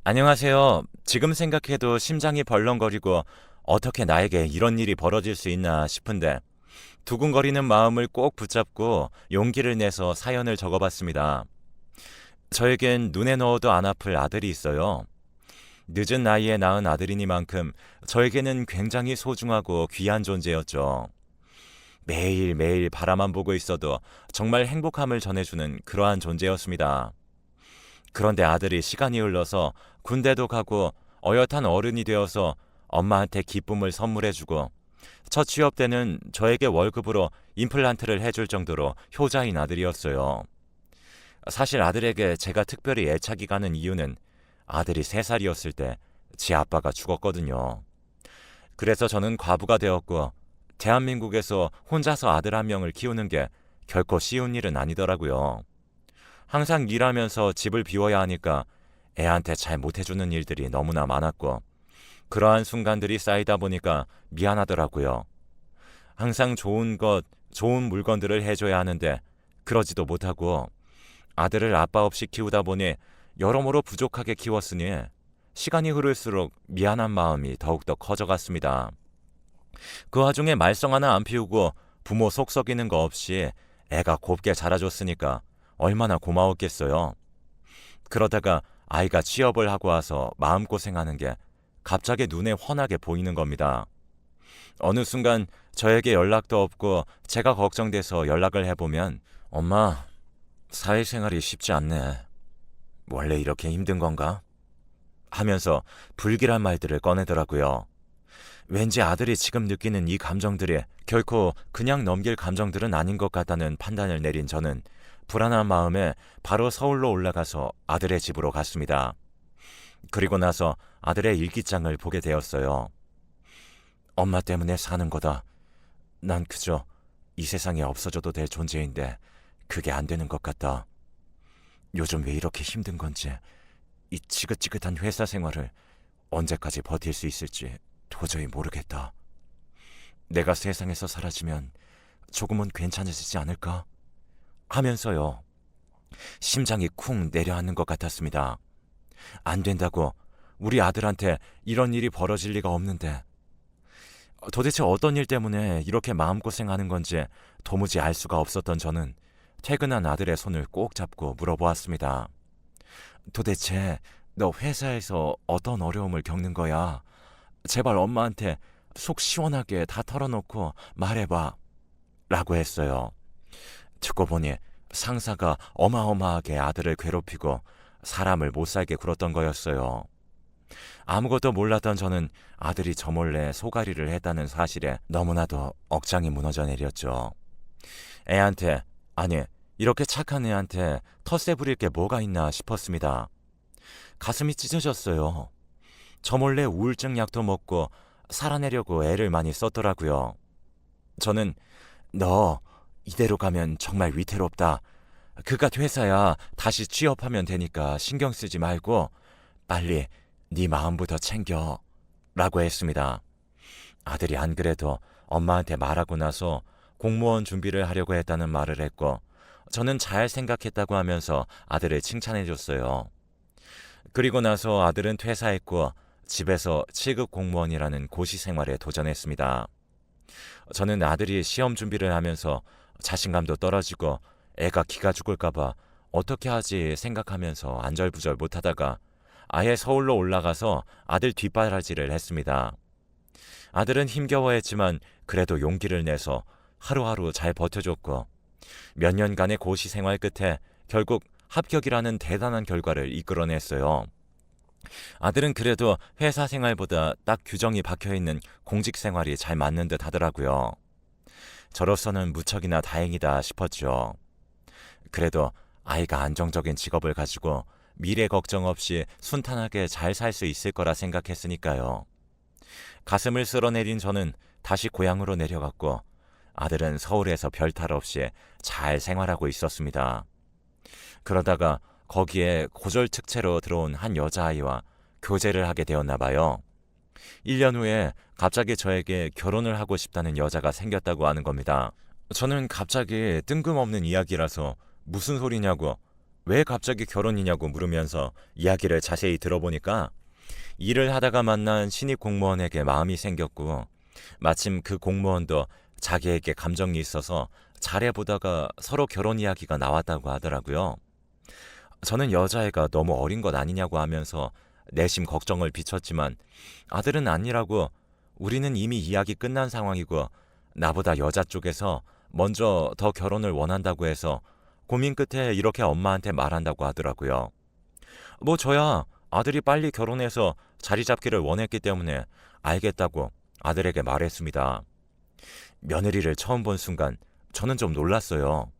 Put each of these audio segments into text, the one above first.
안녕하세요. 지금 생각해도 심장이 벌렁거리고 어떻게 나에게 이런 일이 벌어질 수 있나 싶은데 두근거리는 마음을 꼭 붙잡고 용기를 내서 사연을 적어봤습니다. 저에겐 눈에 넣어도 안 아플 아들이 있어요. 늦은 나이에 낳은 아들이니만큼 저에게는 굉장히 소중하고 귀한 존재였죠. 매일매일 바라만 보고 있어도 정말 행복함을 전해주는 그러한 존재였습니다. 그런데 아들이 시간이 흘러서 군대도 가고 어엿한 어른이 되어서 엄마한테 기쁨을 선물해주고 첫 취업 때는 저에게 월급으로 임플란트를 해줄 정도로 효자인 아들이었어요. 사실 아들에게 제가 특별히 애착이 가는 이유는 아들이 3살이었을 때 지 아빠가 죽었거든요. 그래서 저는 과부가 되었고 대한민국에서 혼자서 아들 한 명을 키우는 게 결코 쉬운 일은 아니더라고요. 항상 일하면서 집을 비워야 하니까 애한테 잘 못해주는 일들이 너무나 많았고 그러한 순간들이 쌓이다 보니까 미안하더라고요. 항상 좋은 물건들을 해줘야 하는데 그러지도 못하고 아들을 아빠 없이 키우다 보니 여러모로 부족하게 키웠으니 시간이 흐를수록 미안한 마음이 더욱더 커져갔습니다. 그 와중에 말썽 하나 안 피우고 부모 속 썩이는 거 없이 애가 곱게 자라줬으니까 얼마나 고마웠겠어요. 그러다가 아이가 취업을 하고 와서 마음고생하는 게 갑자기 눈에 훤하게 보이는 겁니다. 어느 순간 저에게 연락도 없고 제가 걱정돼서 연락을 해보면 엄마, 사회생활이 쉽지 않네. 원래 이렇게 힘든 건가? 하면서 불길한 말들을 꺼내더라고요. 왠지 아들이 지금 느끼는 이 감정들이 결코 그냥 넘길 감정들은 아닌 것 같다는 판단을 내린 저는 불안한 마음에 바로 서울로 올라가서 아들의 집으로 갔습니다. 그리고 나서 아들의 일기장을 보게 되었어요. 엄마 때문에 사는 거다. 난 그저 이 세상에 없어져도 될 존재인데 그게 안 되는 것 같다. 요즘 왜 이렇게 힘든 건지, 이 지긋지긋한 회사 생활을 언제까지 버틸 수 있을지 도저히 모르겠다. 내가 세상에서 사라지면 조금은 괜찮아지지 않을까? 하면서요. 심장이 쿵 내려앉는 것 같았습니다. 안 된다고. 우리 아들한테 이런 일이 벌어질 리가 없는데. 도대체 어떤 일 때문에 이렇게 마음고생하는 건지 도무지 알 수가 없었던 저는 퇴근한 아들의 손을 꼭 잡고 물어보았습니다. 도대체 너 회사에서 어떤 어려움을 겪는 거야? 제발 엄마한테 속 시원하게 다 털어놓고 말해봐. 라고 했어요. 듣고 보니 상사가 어마어마하게 아들을 괴롭히고 사람을 못살게 굴었던 거였어요. 아무것도 몰랐던 저는 아들이 저 몰래 소가리를 했다는 사실에 너무나도 억장이 무너져 내렸죠. 애한테, 아니, 이렇게 착한 애한테 텃세 부릴 게 뭐가 있나 싶었습니다. 가슴이 찢어졌어요. 저 몰래 우울증 약도 먹고 살아내려고 애를 많이 썼더라고요. 저는 너 이대로 가면 정말 위태롭다. 그깟 회사야 다시 취업하면 되니까 신경 쓰지 말고 빨리 네 마음부터 챙겨. 라고 했습니다. 아들이 안 그래도 엄마한테 말하고 나서 공무원 준비를 하려고 했다는 말을 했고 저는 잘 생각했다고 하면서 아들을 칭찬해 줬어요. 그리고 나서 아들은 퇴사했고 집에서 7급 공무원이라는 고시 생활에 도전했습니다. 저는 아들이 시험 준비를 하면서 자신감도 떨어지고 애가 기가 죽을까봐 어떻게 하지 생각하면서 안절부절 못하다가 아예 서울로 올라가서 아들 뒷바라지를 했습니다. 아들은 힘겨워했지만 그래도 용기를 내서 하루하루 잘 버텨줬고 몇 년간의 고시 생활 끝에 결국 합격이라는 대단한 결과를 이끌어냈어요. 아들은 그래도 회사 생활보다 딱 규정이 박혀있는 공직 생활이 잘 맞는 듯 하더라고요. 저로서는 무척이나 다행이다 싶었죠. 그래도 아이가 안정적인 직업을 가지고 미래 걱정 없이 순탄하게 잘 살 수 있을 거라 생각했으니까요. 가슴을 쓸어내린 저는 다시 고향으로 내려갔고 아들은 서울에서 별탈 없이 잘 생활하고 있었습니다. 그러다가 거기에 고졸특채로 들어온 한 여자아이와 교제를 하게 되었나 봐요. 1년 후에 갑자기 저에게 결혼을 하고 싶다는 여자가 생겼다고 하는 겁니다. 저는 갑자기 뜬금없는 이야기라서 무슨 소리냐고 왜 갑자기 결혼이냐고 물으면서 이야기를 자세히 들어보니까 일을 하다가 만난 신입 공무원에게 마음이 생겼고 마침 그 공무원도 자기에게 감정이 있어서 잘해보다가 서로 결혼 이야기가 나왔다고 하더라고요. 저는 여자애가 너무 어린 것 아니냐고 하면서 내심 걱정을 비췄지만 아들은 아니라고 우리는 이미 이야기 끝난 상황이고 나보다 여자 쪽에서 먼저 더 결혼을 원한다고 해서 고민 끝에 이렇게 엄마한테 말한다고 하더라고요. 뭐 저야 아들이 빨리 결혼해서 자리 잡기를 원했기 때문에 알겠다고 아들에게 말했습니다. 며느리를 처음 본 순간 저는 좀 놀랐어요.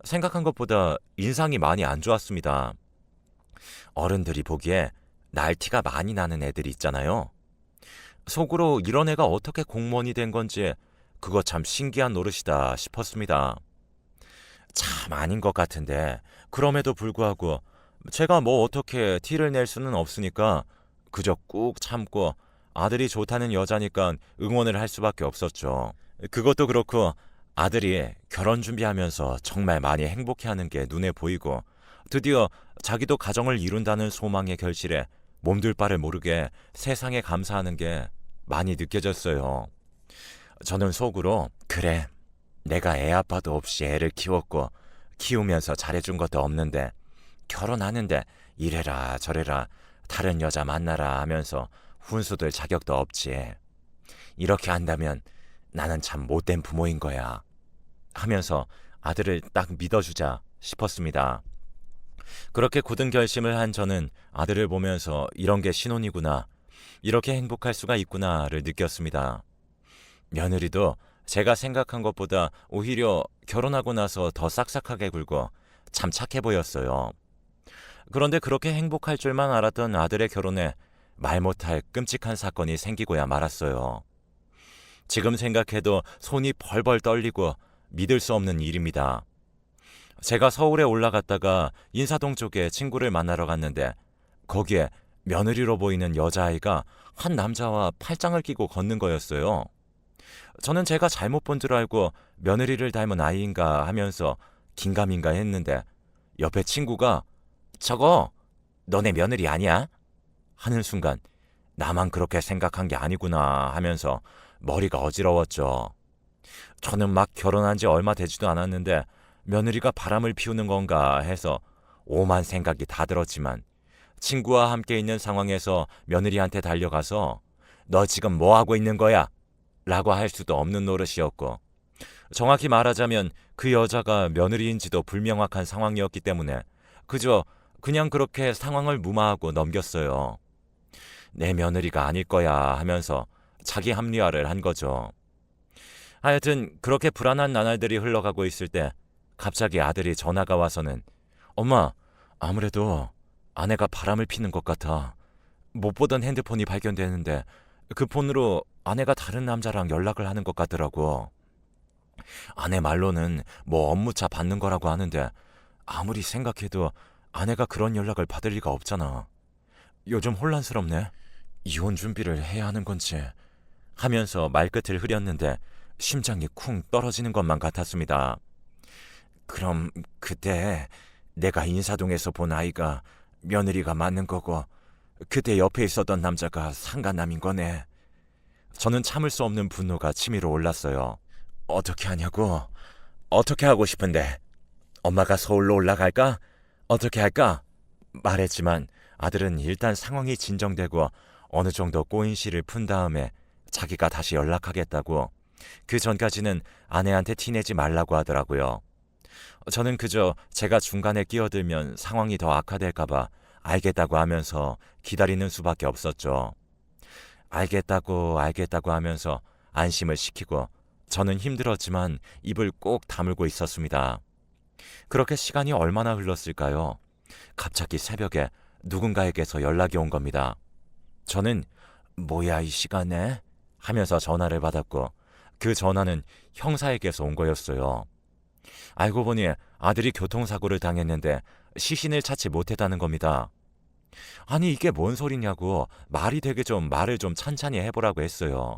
생각한 것보다 인상이 많이 안 좋았습니다. 어른들이 보기에 날티가 많이 나는 애들이 있잖아요. 속으로 이런 애가 어떻게 공무원이 된 건지 그거 참 신기한 노릇이다 싶었습니다. 참 아닌 것 같은데 그럼에도 불구하고 제가 뭐 어떻게 티를 낼 수는 없으니까 그저 꾹 참고 아들이 좋다는 여자니까 응원을 할 수밖에 없었죠. 그것도 그렇고 아들이 결혼 준비하면서 정말 많이 행복해하는 게 눈에 보이고 드디어 자기도 가정을 이룬다는 소망의 결실에 몸둘 바를 모르게 세상에 감사하는 게 많이 느껴졌어요. 저는 속으로 그래 내가 애 아빠도 없이 애를 키웠고 키우면서 잘해준 것도 없는데 결혼하는데 이래라 저래라 다른 여자 만나라 하면서 훈수들 자격도 없지. 이렇게 한다면 나는 참 못된 부모인 거야 하면서 아들을 딱 믿어주자 싶었습니다. 그렇게 굳은 결심을 한 저는 아들을 보면서 이런 게 신혼이구나, 이렇게 행복할 수가 있구나를 느꼈습니다. 며느리도 제가 생각한 것보다 오히려 결혼하고 나서 더 싹싹하게 굴고 참 착해 보였어요. 그런데 그렇게 행복할 줄만 알았던 아들의 결혼에 말 못할 끔찍한 사건이 생기고야 말았어요. 지금 생각해도 손이 벌벌 떨리고 믿을 수 없는 일입니다. 제가 서울에 올라갔다가 인사동 쪽에 친구를 만나러 갔는데 거기에 며느리로 보이는 여자아이가 한 남자와 팔짱을 끼고 걷는 거였어요. 저는 제가 잘못 본 줄 알고 며느리를 닮은 아이인가 하면서 긴가민가 했는데 옆에 친구가 저거 너네 며느리 아니야? 하는 순간 나만 그렇게 생각한 게 아니구나 하면서 머리가 어지러웠죠. 저는 막 결혼한 지 얼마 되지도 않았는데 며느리가 바람을 피우는 건가 해서 오만 생각이 다 들었지만 친구와 함께 있는 상황에서 며느리한테 달려가서 너 지금 뭐 하고 있는 거야? 라고 할 수도 없는 노릇이었고 정확히 말하자면 그 여자가 며느리인지도 불명확한 상황이었기 때문에 그저 그냥 그렇게 상황을 무마하고 넘겼어요. 내 며느리가 아닐 거야 하면서 자기 합리화를 한 거죠. 하여튼 그렇게 불안한 나날들이 흘러가고 있을 때 갑자기 아들이 전화가 와서는 엄마, 아무래도 아내가 바람을 피는 것 같아. 못 보던 핸드폰이 발견되는데 그 폰으로 아내가 다른 남자랑 연락을 하는 것 같더라고. 아내 말로는 뭐 업무차 받는 거라고 하는데 아무리 생각해도 아내가 그런 연락을 받을 리가 없잖아. 요즘 혼란스럽네. 이혼 준비를 해야 하는 건지 하면서 말끝을 흐렸는데 심장이 쿵 떨어지는 것만 같았습니다. 그럼 그때 내가 인사동에서 본 아이가 며느리가 맞는 거고 그때 옆에 있었던 남자가 상간남인 거네. 저는 참을 수 없는 분노가 치밀어 올랐어요. 어떻게 하냐고? 어떻게 하고 싶은데? 엄마가 서울로 올라갈까? 어떻게 할까? 말했지만 아들은 일단 상황이 진정되고 어느 정도 꼬인 씨를 푼 다음에 자기가 다시 연락하겠다고 그 전까지는 아내한테 티내지 말라고 하더라고요. 저는 그저 제가 중간에 끼어들면 상황이 더 악화될까봐 알겠다고 하면서 기다리는 수밖에 없었죠. 알겠다고 하면서 안심을 시키고 저는 힘들었지만 입을 꼭 다물고 있었습니다. 그렇게 시간이 얼마나 흘렀을까요? 갑자기 새벽에 누군가에게서 연락이 온 겁니다. 저는 뭐야 이 시간에? 하면서 전화를 받았고 그 전화는 형사에게서 온 거였어요. 알고 보니 아들이 교통사고를 당했는데 시신을 찾지 못했다는 겁니다. 아니 이게 뭔 소리냐고 말이 되게 좀 말을 좀 찬찬히 해보라고 했어요.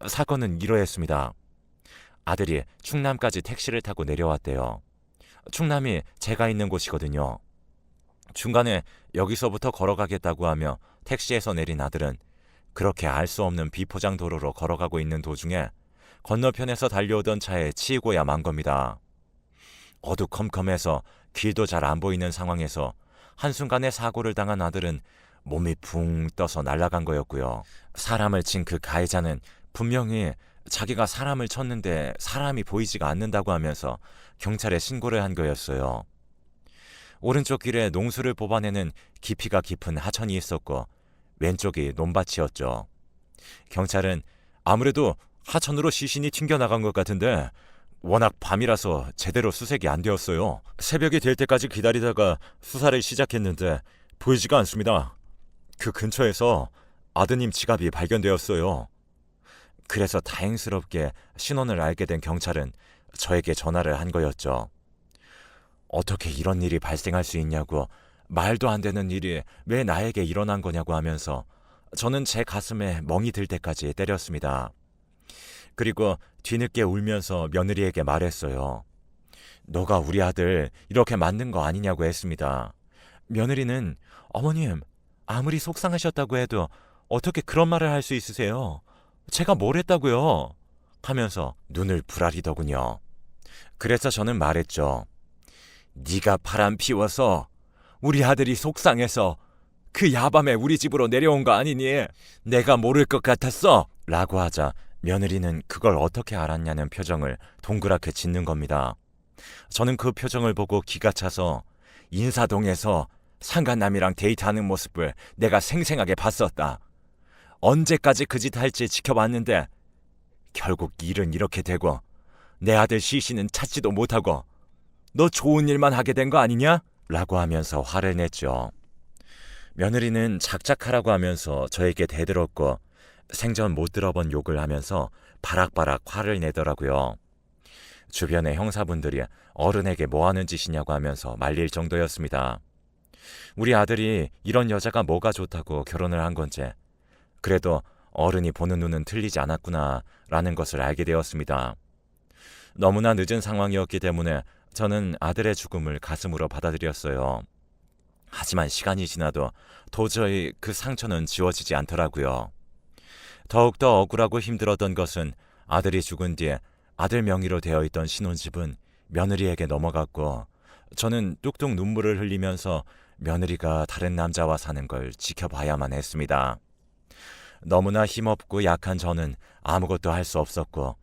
사건은 이러했습니다. 아들이 충남까지 택시를 타고 내려왔대요. 충남이 제가 있는 곳이거든요. 중간에 여기서부터 걸어가겠다고 하며 택시에서 내린 아들은 그렇게 알 수 없는 비포장 도로로 걸어가고 있는 도중에 건너편에서 달려오던 차에 치이고야 만 겁니다. 어두컴컴해서 길도 잘 안 보이는 상황에서 한순간에 사고를 당한 아들은 몸이 붕 떠서 날아간 거였고요. 사람을 친 그 가해자는 분명히 자기가 사람을 쳤는데 사람이 보이지가 않는다고 하면서 경찰에 신고를 한 거였어요. 오른쪽 길에 농수를 뽑아내는 깊이가 깊은 하천이 있었고 왼쪽이 논밭이었죠. 경찰은 아무래도 하천으로 시신이 튕겨나간 것 같은데 워낙 밤이라서 제대로 수색이 안 되었어요. 새벽이 될 때까지 기다리다가 수사를 시작했는데 보이지가 않습니다. 그 근처에서 아드님 지갑이 발견되었어요. 그래서 다행스럽게 신원을 알게 된 경찰은 저에게 전화를 한 거였죠. 어떻게 이런 일이 발생할 수 있냐고, 말도 안 되는 일이 왜 나에게 일어난 거냐고 하면서 저는 제 가슴에 멍이 들 때까지 때렸습니다. 그리고 뒤늦게 울면서 며느리에게 말했어요. 너가 우리 아들 이렇게 만든 거 아니냐고 했습니다. 며느리는 어머님, 아무리 속상하셨다고 해도 어떻게 그런 말을 할 수 있으세요? 제가 뭘 했다고요? 하면서 눈을 부라리더군요. 그래서 저는 말했죠. 네가 바람 피워서 우리 아들이 속상해서 그 야밤에 우리 집으로 내려온 거 아니니? 내가 모를 것 같았어? 라고 하자 며느리는 그걸 어떻게 알았냐는 표정을 동그랗게 짓는 겁니다. 저는 그 표정을 보고 기가 차서 인사동에서 상간남이랑 데이트하는 모습을 내가 생생하게 봤었다. 언제까지 그 짓 할지 지켜봤는데 결국 일은 이렇게 되고 내 아들 시신은 찾지도 못하고 너 좋은 일만 하게 된 거 아니냐? 라고 하면서 화를 냈죠. 며느리는 작작하라고 하면서 저에게 대들었고 생전 못 들어본 욕을 하면서 바락바락 화를 내더라고요. 주변의 형사분들이 어른에게 뭐하는 짓이냐고 하면서 말릴 정도였습니다. 우리 아들이 이런 여자가 뭐가 좋다고 결혼을 한 건지, 그래도 어른이 보는 눈은 틀리지 않았구나 라는 것을 알게 되었습니다. 너무나 늦은 상황이었기 때문에 저는 아들의 죽음을 가슴으로 받아들였어요. 하지만 시간이 지나도 도저히 그 상처는 지워지지 않더라고요. 더욱더 억울하고 힘들었던 것은 아들이 죽은 뒤에 아들 명의로 되어 있던 신혼집은 며느리에게 넘어갔고 저는 뚝뚝 눈물을 흘리면서 며느리가 다른 남자와 사는 걸 지켜봐야만 했습니다. 너무나 힘없고 약한 저는 아무것도 할 수 없었고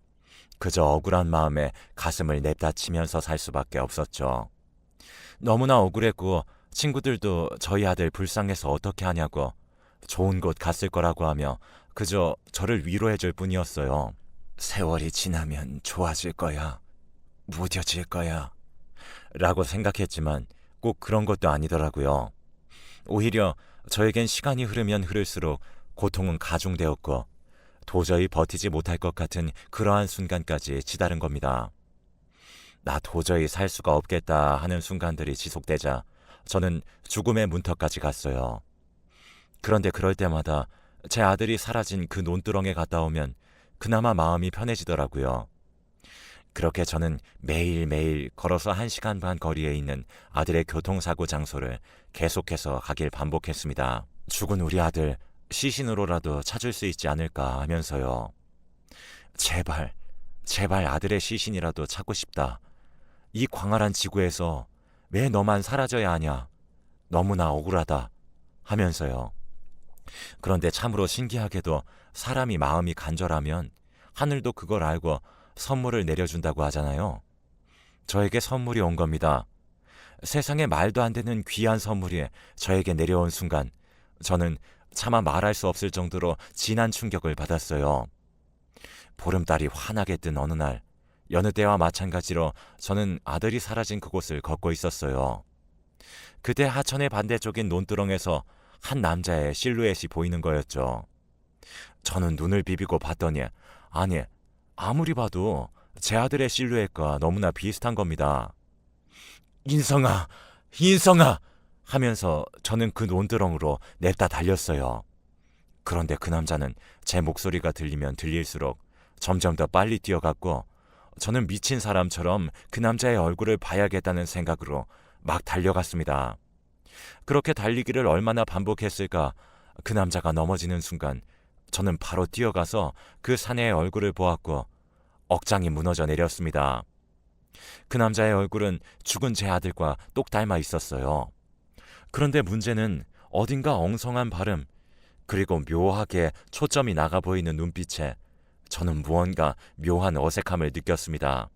그저 억울한 마음에 가슴을 냅다치면서 살 수밖에 없었죠. 너무나 억울했고 친구들도 저희 아들 불쌍해서 어떻게 하냐고 좋은 곳 갔을 거라고 하며 그저 저를 위로해줄 뿐이었어요. 세월이 지나면 좋아질 거야. 무뎌질 거야. 라고 생각했지만 꼭 그런 것도 아니더라고요. 오히려 저에겐 시간이 흐르면 흐를수록 고통은 가중되었고 도저히 버티지 못할 것 같은 그러한 순간까지 치달은 겁니다. 나 도저히 살 수가 없겠다 하는 순간들이 지속되자 저는 죽음의 문턱까지 갔어요. 그런데 그럴 때마다 제 아들이 사라진 그 논두렁에 갔다 오면 그나마 마음이 편해지더라고요. 그렇게 저는 매일매일 걸어서 1시간 반 거리에 있는 아들의 교통사고 장소를 계속해서 가길 반복했습니다. 죽은 우리 아들 시신으로라도 찾을 수 있지 않을까 하면서요. 제발 아들의 시신이라도 찾고 싶다. 이 광활한 지구에서 왜 너만 사라져야 하냐. 너무나 억울하다 하면서요. 그런데 참으로 신기하게도 사람이 마음이 간절하면 하늘도 그걸 알고 선물을 내려준다고 하잖아요. 저에게 선물이 온 겁니다. 세상에 말도 안 되는 귀한 선물이 저에게 내려온 순간 저는 차마 말할 수 없을 정도로 진한 충격을 받았어요. 보름달이 환하게 뜬 어느 날 여느 때와 마찬가지로 저는 아들이 사라진 그곳을 걷고 있었어요. 그때 하천의 반대쪽인 논두렁에서 한 남자의 실루엣이 보이는 거였죠. 저는 눈을 비비고 봤더니 아니 아무리 봐도 제 아들의 실루엣과 너무나 비슷한 겁니다. 인성아 하면서 저는 그 논두렁으로 냅다 달렸어요. 그런데 그 남자는 제 목소리가 들리면 들릴수록 점점 더 빨리 뛰어갔고 저는 미친 사람처럼 그 남자의 얼굴을 봐야겠다는 생각으로 막 달려갔습니다. 그렇게 달리기를 얼마나 반복했을까. 그 남자가 넘어지는 순간 저는 바로 뛰어가서 그 사내의 얼굴을 보았고 억장이 무너져 내렸습니다. 그 남자의 얼굴은 죽은 제 아들과 똑 닮아 있었어요. 그런데 문제는 어딘가 엉성한 발음, 그리고 묘하게 초점이 나가 보이는 눈빛에 저는 무언가 묘한 어색함을 느꼈습니다.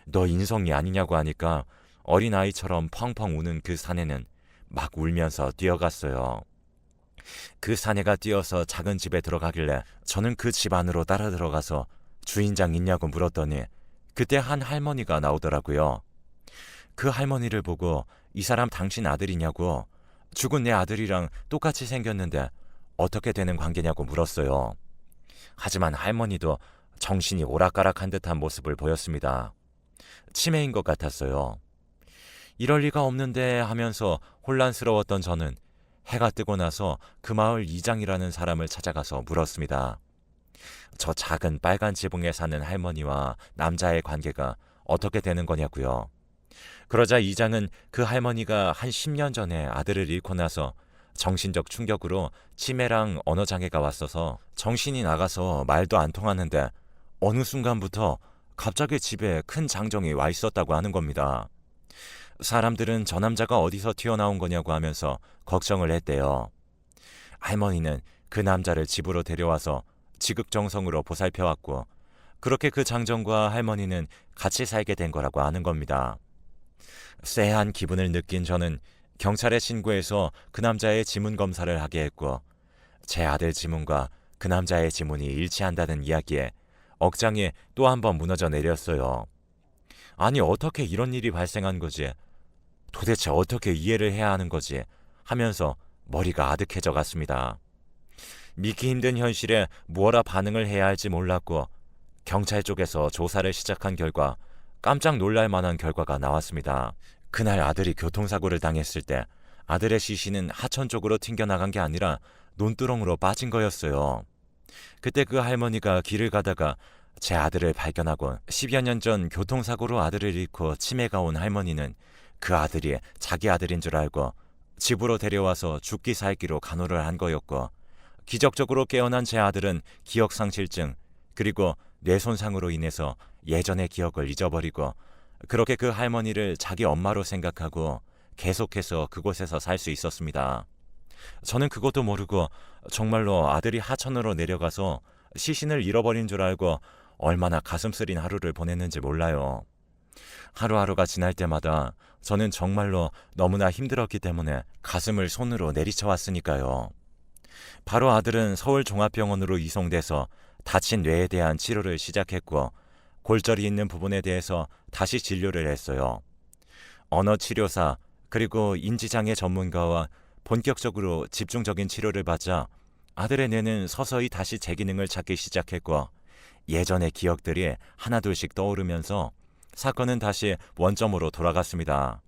너 인성이 아니냐고 하니까 어린아이처럼 펑펑 우는 그 사내는 막 울면서 뛰어갔어요. 그 사내가 뛰어서 작은 집에 들어가길래 저는 그 집 안으로 따라 들어가서 주인장 있냐고 물었더니 그때 한 할머니가 나오더라고요. 그 할머니를 보고 이 사람 당신 아들이냐고, 죽은 내 아들이랑 똑같이 생겼는데 어떻게 되는 관계냐고 물었어요. 하지만 할머니도 정신이 오락가락한 듯한 모습을 보였습니다. 치매인 것 같았어요. 이럴 리가 없는데 하면서 혼란스러웠던 저는 해가 뜨고 나서 그 마을 이장이라는 사람을 찾아가서 물었습니다. 저 작은 빨간 지붕에 사는 할머니와 남자의 관계가 어떻게 되는 거냐고요. 그러자 이장은 그 할머니가 한 10년 전에 아들을 잃고 나서 정신적 충격으로 치매랑 언어장애가 왔어서 정신이 나가서 말도 안 통하는데 어느 순간부터 갑자기 집에 큰 장정이 와 있었다고 하는 겁니다. 사람들은 저 남자가 어디서 튀어나온 거냐고 하면서 걱정을 했대요. 할머니는 그 남자를 집으로 데려와서 지극정성으로 보살펴왔고 그렇게 그 장정과 할머니는 같이 살게 된 거라고 하는 겁니다. 쎄한 기분을 느낀 저는 경찰에 신고해서 그 남자의 지문 검사를 하게 했고 제 아들 지문과 그 남자의 지문이 일치한다는 이야기에 억장이 또 한 번 무너져 내렸어요. 아니 어떻게 이런 일이 발생한 거지? 도대체 어떻게 이해를 해야 하는 거지? 하면서 머리가 아득해져 갔습니다. 믿기 힘든 현실에 무엇라 반응을 해야 할지 몰랐고 경찰 쪽에서 조사를 시작한 결과 깜짝 놀랄 만한 결과가 나왔습니다. 그날 아들이 교통사고를 당했을 때 아들의 시신은 하천 쪽으로 튕겨나간 게 아니라 논두렁으로 빠진 거였어요. 그때 그 할머니가 길을 가다가 제 아들을 발견하고 10여 년 전 교통사고로 아들을 잃고 치매가 온 할머니는 그 아들이 자기 아들인 줄 알고 집으로 데려와서 죽기 살기로 간호를 한 거였고 기적적으로 깨어난 제 아들은 기억상실증 그리고 뇌손상으로 인해서 예전의 기억을 잊어버리고 그렇게 그 할머니를 자기 엄마로 생각하고 계속해서 그곳에서 살 수 있었습니다. 저는 그것도 모르고 정말로 아들이 하천으로 내려가서 시신을 잃어버린 줄 알고 얼마나 가슴 쓰린 하루를 보냈는지 몰라요. 하루하루가 지날 때마다 저는 정말로 너무나 힘들었기 때문에 가슴을 손으로 내리쳐 왔으니까요. 바로 아들은 서울종합병원으로 이송돼서 다친 뇌에 대한 치료를 시작했고 골절이 있는 부분에 대해서 다시 진료를 했어요. 언어치료사 그리고 인지장애 전문가와 본격적으로 집중적인 치료를 받자 아들의 뇌는 서서히 다시 제 기능을 찾기 시작했고 예전의 기억들이 하나둘씩 떠오르면서 사건은 다시 원점으로 돌아갔습니다.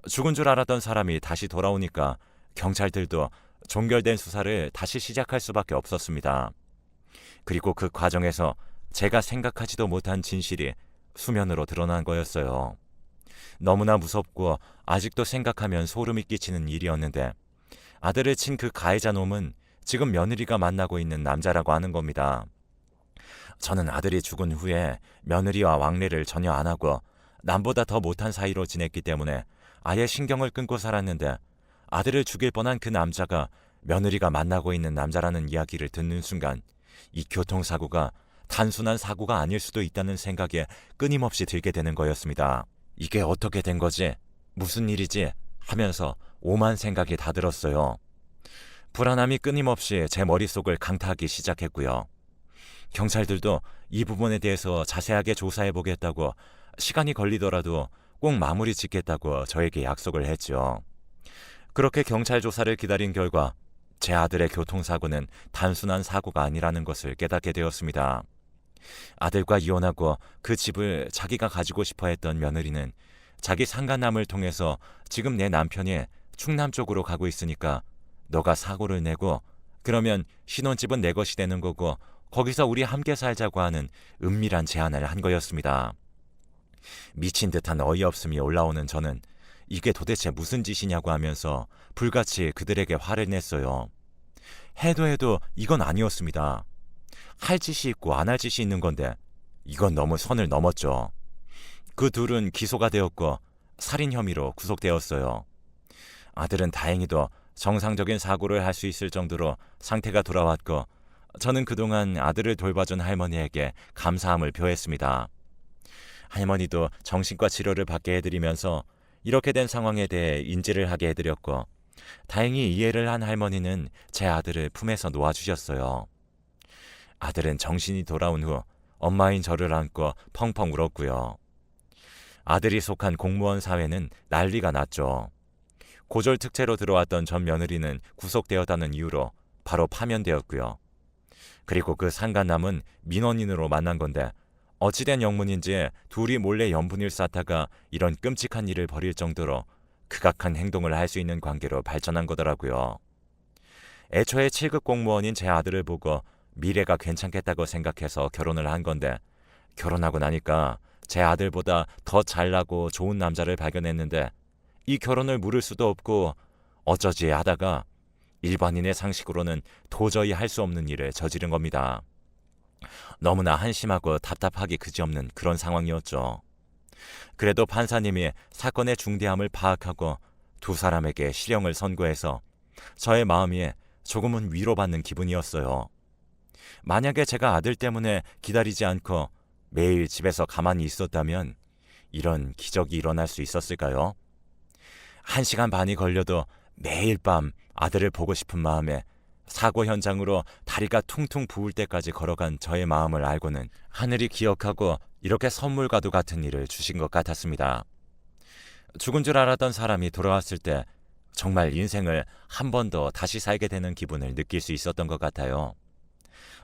죽은 줄 알았던 사람이 다시 돌아오니까 경찰들도 종결된 수사를 다시 시작할 수밖에 없었습니다. 그리고 그 과정에서 제가 생각하지도 못한 진실이 수면으로 드러난 거였어요. 너무나 무섭고 아직도 생각하면 소름이 끼치는 일이었는데 아들을 친 그 가해자 놈은 지금 며느리가 만나고 있는 남자라고 하는 겁니다. 저는 아들이 죽은 후에 며느리와 왕래를 전혀 안 하고 남보다 더 못한 사이로 지냈기 때문에 아예 신경을 끊고 살았는데 아들을 죽일 뻔한 그 남자가 며느리가 만나고 있는 남자라는 이야기를 듣는 순간 이 교통사고가 단순한 사고가 아닐 수도 있다는 생각에 끊임없이 들게 되는 거였습니다. 이게 어떻게 된 거지? 무슨 일이지? 하면서 오만 생각이 다 들었어요. 불안함이 끊임없이 제 머릿속을 강타하기 시작했고요. 경찰들도 이 부분에 대해서 자세하게 조사해보겠다고 시간이 걸리더라도 꼭 마무리 짓겠다고 저에게 약속을 했죠. 그렇게 경찰 조사를 기다린 결과 제 아들의 교통사고는 단순한 사고가 아니라는 것을 깨닫게 되었습니다. 아들과 이혼하고 그 집을 자기가 가지고 싶어 했던 며느리는 자기 상간남을 통해서 지금 내 남편이 충남 쪽으로 가고 있으니까 너가 사고를 내고 그러면 신혼집은 내 것이 되는 거고 거기서 우리 함께 살자고 하는 은밀한 제안을 한 거였습니다. 미친 듯한 어이없음이 올라오는 저는 이게 도대체 무슨 짓이냐고 하면서 불같이 그들에게 화를 냈어요. 해도 이건 아니었습니다. 할 짓이 있고 안 할 짓이 있는 건데 이건 너무 선을 넘었죠. 그 둘은 기소가 되었고 살인 혐의로 구속되었어요. 아들은 다행히도 정상적인 사고를 할 수 있을 정도로 상태가 돌아왔고 저는 그동안 아들을 돌봐준 할머니에게 감사함을 표했습니다. 할머니도 정신과 치료를 받게 해드리면서 이렇게 된 상황에 대해 인지를 하게 해드렸고 다행히 이해를 한 할머니는 제 아들을 품에서 놓아주셨어요. 아들은 정신이 돌아온 후 엄마인 저를 안고 펑펑 울었고요. 아들이 속한 공무원 사회는 난리가 났죠. 고졸특채로 들어왔던 전 며느리는 구속되었다는 이유로 바로 파면되었고요. 그리고 그 상간남은 민원인으로 만난 건데 어찌된 영문인지 둘이 몰래 연분을 쌓다가 이런 끔찍한 일을 벌일 정도로 극악한 행동을 할 수 있는 관계로 발전한 거더라고요. 애초에 7급 공무원인 제 아들을 보고 미래가 괜찮겠다고 생각해서 결혼을 한 건데 결혼하고 나니까 제 아들보다 더 잘나고 좋은 남자를 발견했는데 이 결혼을 물을 수도 없고 어쩌지 하다가 일반인의 상식으로는 도저히 할 수 없는 일을 저지른 겁니다. 너무나 한심하고 답답하기 그지없는 그런 상황이었죠. 그래도 판사님이 사건의 중대함을 파악하고 두 사람에게 실형을 선고해서 저의 마음이 조금은 위로받는 기분이었어요. 만약에 제가 아들 때문에 기다리지 않고 매일 집에서 가만히 있었다면 이런 기적이 일어날 수 있었을까요? 1시간 반이 걸려도 매일 밤 아들을 보고 싶은 마음에 사고 현장으로 다리가 퉁퉁 부을 때까지 걸어간 저의 마음을 알고는 하늘이 기억하고 이렇게 선물과도 같은 일을 주신 것 같았습니다. 죽은 줄 알았던 사람이 돌아왔을 때 정말 인생을 한 번 더 다시 살게 되는 기분을 느낄 수 있었던 것 같아요.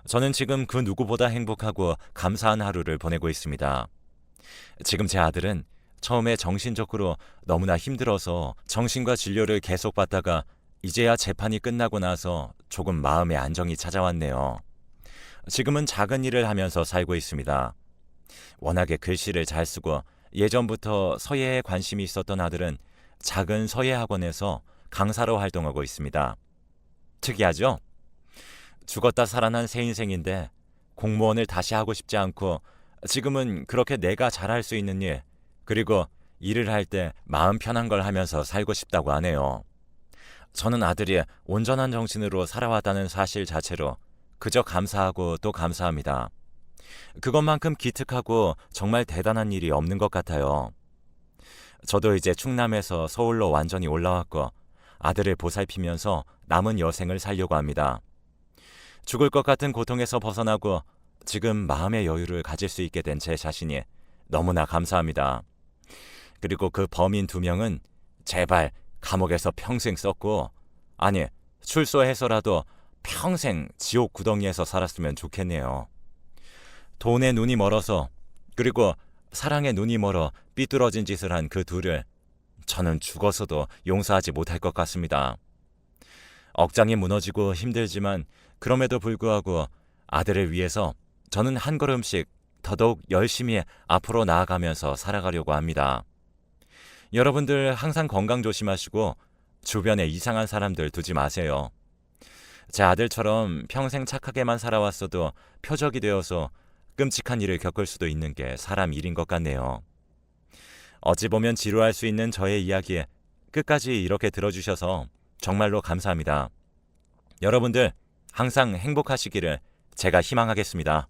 저는 지금 그 누구보다 행복하고 감사한 하루를 보내고 있습니다. 지금 제 아들은 처음에 정신적으로 너무나 힘들어서 정신과 진료를 계속 받다가 이제야 재판이 끝나고 나서 조금 마음의 안정이 찾아왔네요. 지금은 작은 일을 하면서 살고 있습니다. 워낙에 글씨를 잘 쓰고 예전부터 서예에 관심이 있었던 아들은 작은 서예 학원에서 강사로 활동하고 있습니다. 특이하죠? 죽었다 살아난 새 인생인데 공무원을 다시 하고 싶지 않고 지금은 그렇게 내가 잘할 수 있는 일, 그리고 일을 할 때 마음 편한 걸 하면서 살고 싶다고 하네요. 저는 아들이 온전한 정신으로 살아왔다는 사실 자체로 그저 감사하고 또 감사합니다. 그것만큼 기특하고 정말 대단한 일이 없는 것 같아요. 저도 이제 충남에서 서울로 완전히 올라왔고 아들을 보살피면서 남은 여생을 살려고 합니다. 죽을 것 같은 고통에서 벗어나고 지금 마음의 여유를 가질 수 있게 된 제 자신이 너무나 감사합니다. 그리고 그 범인 2명은 제발 감옥에서 평생 썩고, 아니 출소해서라도 평생 지옥 구덩이에서 살았으면 좋겠네요. 돈에 눈이 멀어서, 그리고 사랑에 눈이 멀어 삐뚤어진 짓을 한 그 둘을 저는 죽어서도 용서하지 못할 것 같습니다. 억장이 무너지고 힘들지만 그럼에도 불구하고 아들을 위해서 저는 한 걸음씩 더더욱 열심히 앞으로 나아가면서 살아가려고 합니다. 여러분들 항상 건강 조심하시고 주변에 이상한 사람들 두지 마세요. 제 아들처럼 평생 착하게만 살아왔어도 표적이 되어서 끔찍한 일을 겪을 수도 있는 게 사람 일인 것 같네요. 어찌 보면 지루할 수 있는 저의 이야기에 끝까지 이렇게 들어주셔서 정말로 감사합니다. 여러분들 항상 행복하시기를 제가 희망하겠습니다.